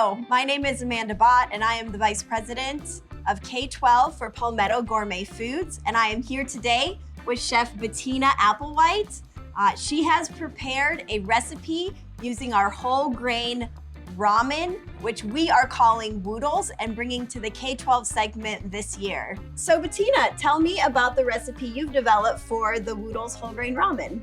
Hello, my name is Amanda Bott, and I am the Vice President of K-12 for Palmetto Gourmet Foods, and I am here today with Chef Bettina Applewhite. She has prepared a recipe using our whole grain ramen, which we are calling Woodles, and bringing to the K-12 segment this year. So Bettina, tell me about the recipe you've developed for the Woodles whole grain ramen.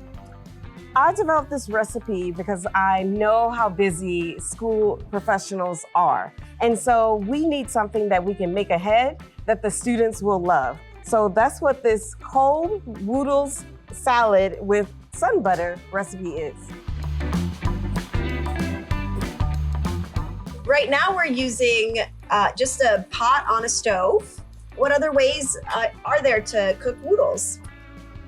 I developed this recipe because I know how busy school professionals are. And so we need something that we can make ahead that the students will love. So that's what this Cold Woodles Salad with SunButter recipe is. Right now we're using just a pot on a stove. What other ways are there to cook Woodles?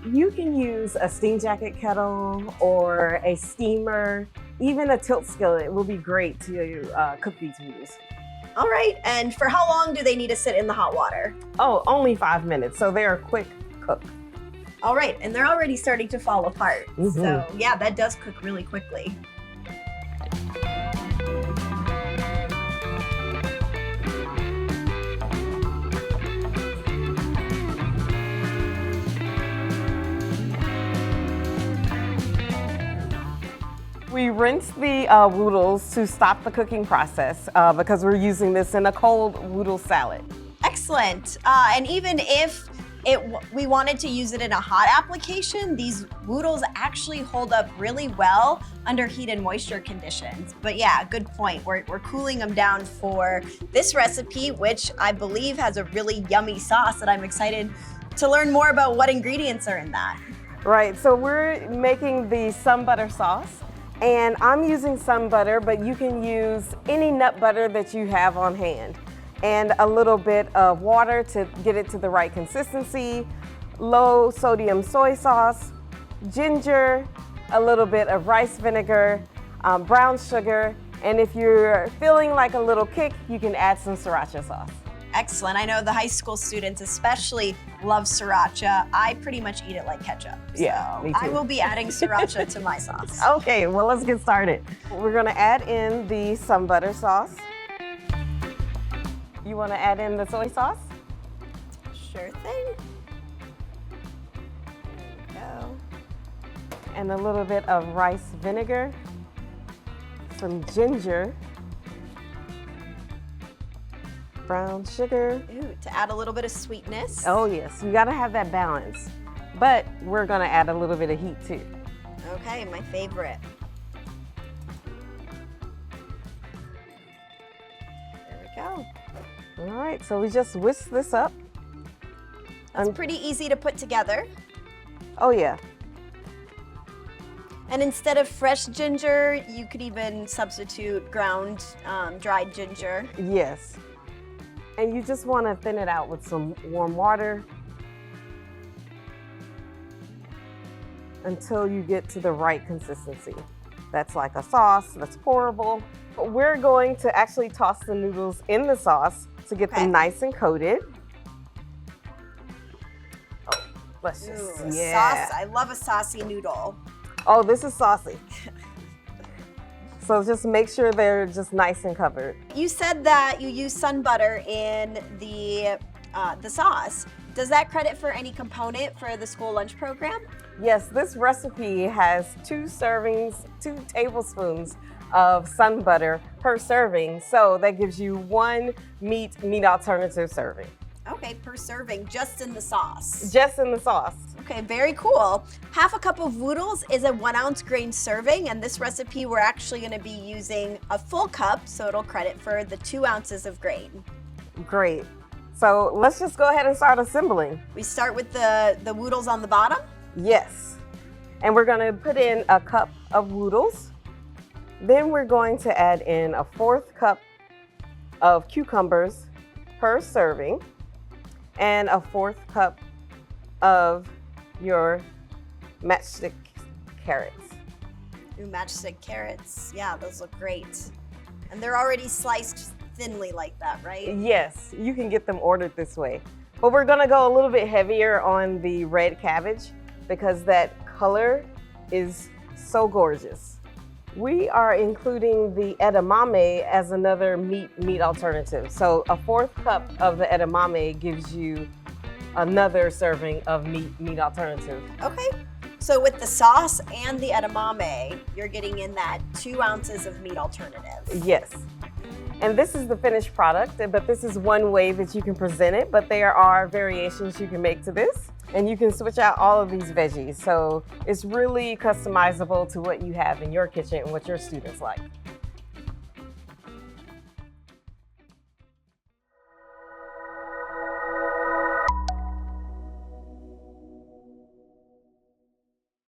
You can use a steam jacket kettle or a steamer, even a tilt skillet will be great to cook these Woodles. All right, and for how long do they need to sit in the hot water? Oh, only 5 minutes, so they're a quick cook. All right, and they're already starting to fall apart. So yeah, that does cook really quickly. We rinse the Woodles to stop the cooking process because we're using this in a cold Woodle salad. Excellent. And even if we wanted to use it in a hot application, these Woodles actually hold up really well under heat and moisture conditions. But yeah, good point. We're cooling them down for this recipe, which I believe has a really yummy sauce that I'm excited to learn more about what ingredients are in that. Right, so we're making the SunButter Sauce. And I'm using SunButter, but you can use any nut butter that you have on hand. And a little bit of water to get it to the right consistency, low sodium soy sauce, ginger, a little bit of rice vinegar, brown sugar, and if you're feeling like a little kick, you can add some sriracha sauce. Excellent. I know the high school students especially love sriracha. I pretty much eat it like ketchup. Yeah, so me too. I will be adding sriracha to my sauce. Okay, well, let's get started. We're gonna add in the SunButter sauce. You wanna add in the soy sauce? Sure thing. There we go. And a little bit of rice vinegar, some ginger, brown sugar. Ooh, to add a little bit of sweetness. Oh yes, you gotta have that balance. But we're gonna add a little bit of heat too. Okay, my favorite. There we go. All right, so we just whisk this up. It's pretty easy to put together. Oh yeah. And instead of fresh ginger, you could even substitute ground dried ginger. Yes. And you just want to thin it out with some warm water until you get to the right consistency. That's like a sauce that's pourable. We're going to actually toss the noodles in the sauce to get them nice and coated. Oh, let's just, Sauce. I love a saucy noodle. Oh, this is saucy. So just make sure they're just nice and covered. You said that you use SunButter in the sauce. Does that credit for any component for the school lunch program? Yes, this recipe has 2 tablespoons of SunButter per serving. So that gives you 1 meat alternative serving. Okay, per serving, just in the sauce. Just in the sauce. Okay, very cool. Half a cup of Woodles is a 1 ounce grain serving, and this recipe we're actually gonna be using a full cup, so it'll credit for the 2 ounces of grain. Great. So let's just go ahead and start assembling. We start with the Woodles on the bottom? Yes. And we're gonna put in a cup of Woodles. Then we're going to add in a 1/4 cup of cucumbers per serving and a 1/4 cup of your matchstick carrots. Ooh, matchstick carrots. Yeah, those look great. And they're already sliced thinly like that, right? Yes, you can get them ordered this way. But we're gonna go a little bit heavier on the red cabbage because that color is so gorgeous. We are including the edamame as another meat alternative. So a 4th cup of the edamame gives you another serving of meat alternative. Okay. So with the sauce and the edamame, you're getting in that 2 ounces of meat alternative. Yes. And this is the finished product, but this is one way that you can present it, but there are variations you can make to this. And you can switch out all of these veggies. So it's really customizable to what you have in your kitchen and what your students like.